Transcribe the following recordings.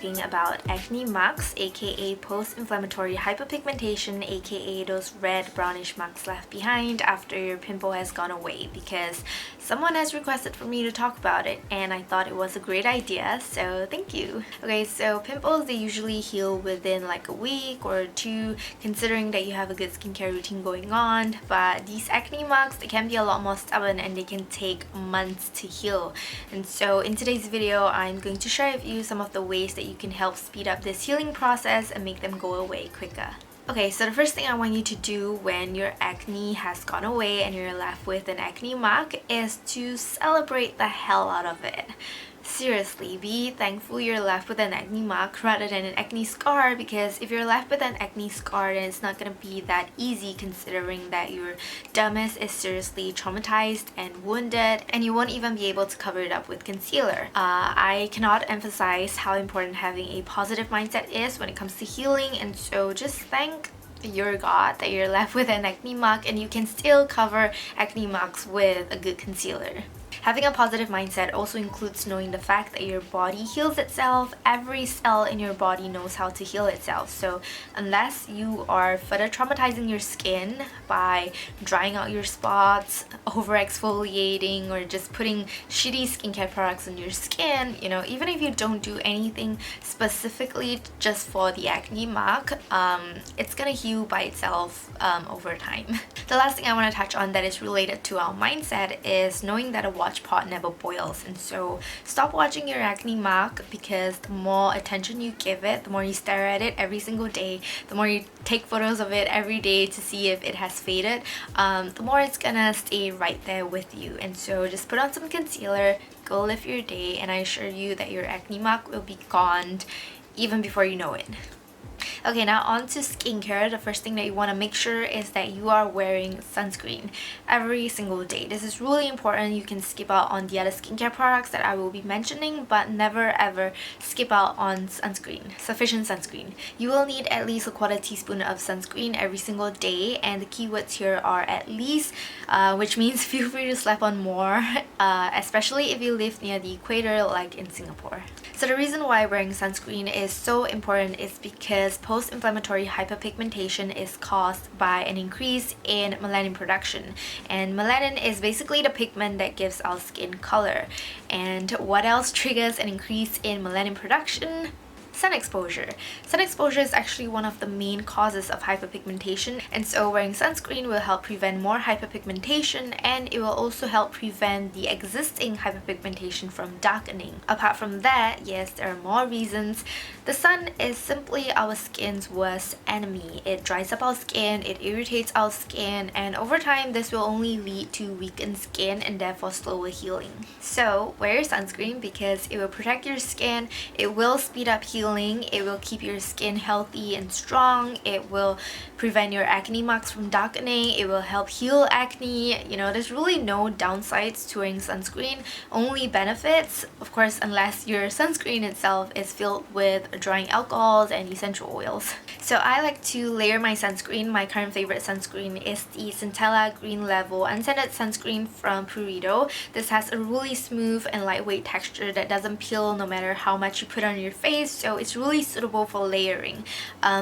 talking about acne marks, aka post-inflammatory hyperpigmentation, aka those red brownish marks left behind after your pimple has gone away, because someone has requested for me to talk about it and I thought it was a great idea, so thank you. Okay, so pimples, they usually heal within like a week or two, considering that you have a good skincare routine going on, but these acne marks, they can be a lot more stubborn and they can take months to heal. And so in today's video, I'm going to share with you some of the ways that you can help speed up this healing process and make them go away quicker. Okay, so the first thing I want you to do when your acne has gone away and you're left with an acne mark is to celebrate the hell out of it. Seriously, be thankful you're left with an acne mark rather than an acne scar, because if you're left with an acne scar, then it's not going to be that easy, considering that your dermis is seriously traumatized and wounded and you won't even be able to cover it up with concealer. I cannot emphasize how important having a positive mindset is when it comes to healing, and so just thank your God that you're left with an acne mark and you can still cover acne marks with a good concealer. Having a positive mindset also includes knowing the fact that your body heals itself. Every cell in your body knows how to heal itself. So unless you are further traumatizing your skin by drying out your spots, over exfoliating, or just putting shitty skincare products on your skin, you know, even if you don't do anything specifically just for the acne mark, it's gonna heal by itself over time. The last thing I want to touch on that is related to our mindset is knowing that a watch pot never boils, and so stop watching your acne mark, because the more attention you give it, the more you stare at it every single day, the more you take photos of it every day to see if it has faded, the more it's gonna stay right there with you. And so just put on some concealer, go live your day, and I assure you that your acne mark will be gone even before you know it. Okay, now on to skincare. The first thing that you want to make sure is that you are wearing sunscreen every single day. This is really important. You can skip out on the other skincare products that I will be mentioning, but never ever skip out on sunscreen, sufficient sunscreen. You will need at least a quarter teaspoon of sunscreen every single day, and the keywords here are at least, which means feel free to slap on more, especially if you live near the equator like in Singapore. So the reason why wearing sunscreen is so important is because post-inflammatory hyperpigmentation is caused by an increase in melanin production, and melanin is basically the pigment that gives our skin color. And what else triggers an increase in melanin production? Sun exposure. Sun exposure is actually one of the main causes of hyperpigmentation, and so wearing sunscreen will help prevent more hyperpigmentation, and it will also help prevent the existing hyperpigmentation from darkening. Apart from that, yes, there are more reasons. The sun is simply our skin's worst enemy. It dries up our skin, it irritates our skin, and over time this will only lead to weakened skin and therefore slower healing. So wear your sunscreen because it will protect your skin, it will speed up healing, it will keep your skin healthy and strong, it will prevent your acne marks from darkening, it will help heal acne. You know, there's really no downsides to wearing sunscreen, only benefits, of course, unless your sunscreen itself is filled with drying alcohols and essential oils. So I like to layer my sunscreen. My current favorite sunscreen is the Centella Green Level Unscented Sunscreen from Purito. This has a really smooth and lightweight texture that doesn't peel no matter how much you put on your face, so it's really suitable for layering.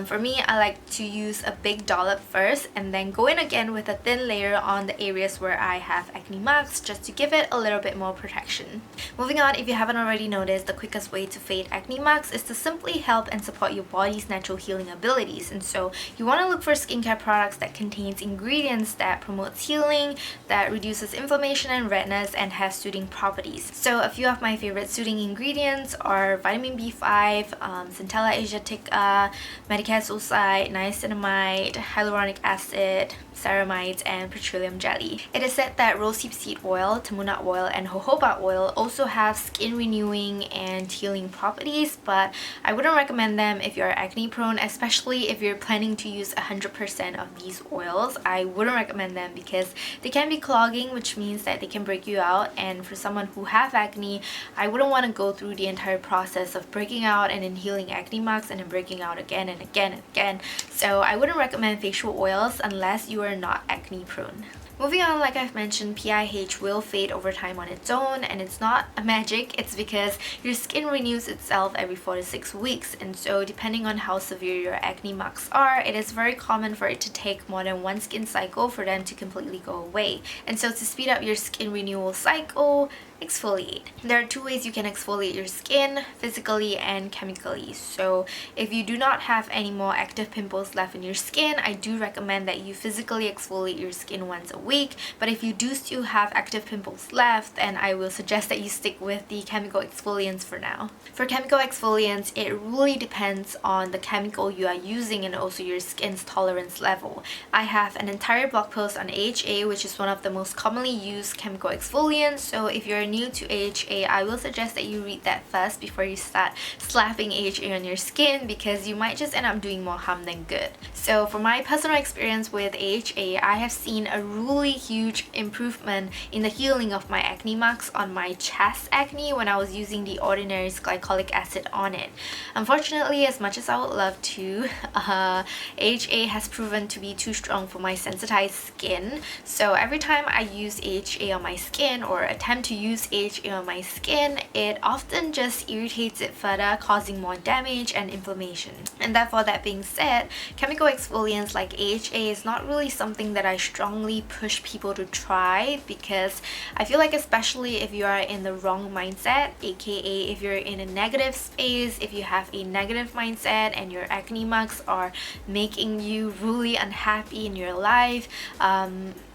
For me, I like to use a big dollop first and then go in again with a thin layer on the areas where I have acne marks, just to give it a little bit more protection. Moving on, if you haven't already noticed, the quickest way to fade acne marks is to simply help and support your body's natural healing abilities. And so you want to look for skincare products that contains ingredients that promotes healing, that reduces inflammation and redness, and has soothing properties. So a few of my favorite soothing ingredients are vitamin B5, Centella Asiatica, Medicare Sulcite, niacinamide, hyaluronic acid, ceramides, and petroleum jelly. It is said that rosehip seed oil, tamuna oil, and jojoba oil also have skin renewing and healing properties, but I wouldn't recommend them if you're acne prone, especially if you're planning to use 100% of these oils. I wouldn't recommend them because they can be clogging, which means that they can break you out, and for someone who have acne, I wouldn't want to go through the entire process of breaking out and then healing acne marks and then breaking out again and again and again. So I wouldn't recommend facial oils unless you are not acne prone. Moving on, like I've mentioned, PIH will fade over time on its own, and it's not a magic. It's because your skin renews itself every 4 to 6 weeks, and so depending on how severe your acne marks are, it is very common for it to take more than one skin cycle for them to completely go away. And so to speed up your skin renewal cycle, exfoliate. There are two ways you can exfoliate your skin, physically and chemically. So if you do not have any more active pimples left in your skin, I do recommend that you physically exfoliate your skin once a week. But if you do still have active pimples left, then I will suggest that you stick with the chemical exfoliants for now. For chemical exfoliants, it really depends on the chemical you are using and also your skin's tolerance level. I have an entire blog post on AHA, which is one of the most commonly used chemical exfoliants. So if you're new to AHA, I will suggest that you read that first before you start slapping AHA on your skin, because you might just end up doing more harm than good. So for my personal experience with AHA, I have seen a really huge improvement in the healing of my acne marks on my chest acne when I was using the Ordinary's glycolic acid on it. Unfortunately, as much as I would love to, AHA has proven to be too strong for my sensitized skin. So every time I use AHA on my skin or attempt to use AHA on my skin, it often just irritates it further, causing more damage and inflammation. And therefore, that being said, chemical exfoliants like AHA is not really something that I strongly push people to try, because I feel like, especially if you are in the wrong mindset, aka if you're in a negative space, if you have a negative mindset and your acne marks are making you really unhappy in your life,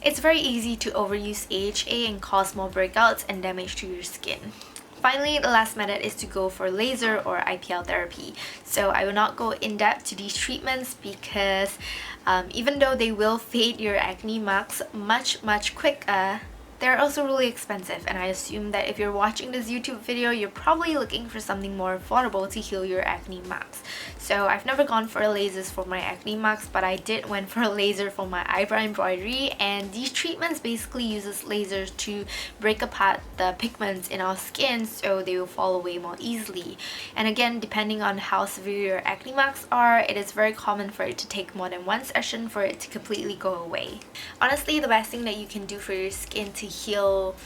it's very easy to overuse AHA and cause more breakouts and damage to your skin. Finally, the last method is to go for laser or IPL therapy. So I will not go in depth to these treatments because even though they will fade your acne marks much quicker, they're also really expensive, and I assume that if you're watching this YouTube video, you're probably looking for something more affordable to heal your acne marks. So I've never gone for lasers for my acne marks, but I did went for a laser for my eyebrow embroidery, and these treatments basically uses lasers to break apart the pigments in our skin so they will fall away more easily. And again, depending on how severe your acne marks are, it is very common for it to take more than one session for it to completely go away. Honestly, the best thing that you can do for your skin to heal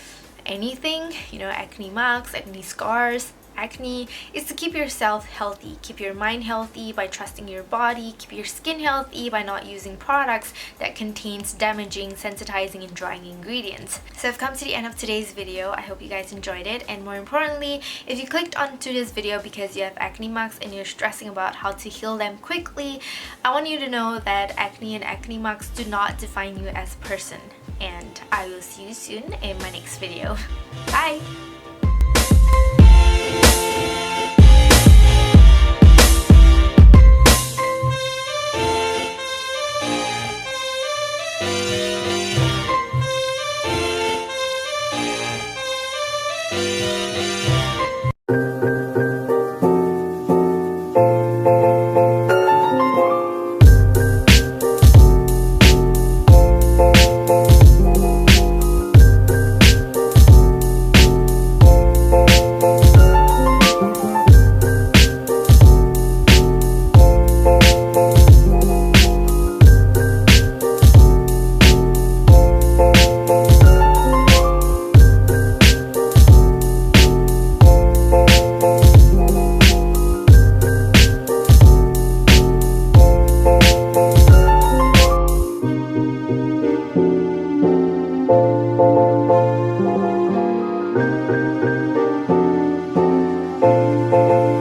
anything, acne marks, acne scars, acne, is to keep yourself healthy. Keep your mind healthy by trusting your body. Keep your skin healthy by not using products that contains damaging, sensitizing, and drying ingredients. So I've come to the end of today's video. I hope you guys enjoyed it, and more importantly, if you clicked onto this video because you have acne marks and you're stressing about how to heal them quickly, I want you to know that acne and acne marks do not define you as a person. And I will see you soon in my next video. Bye!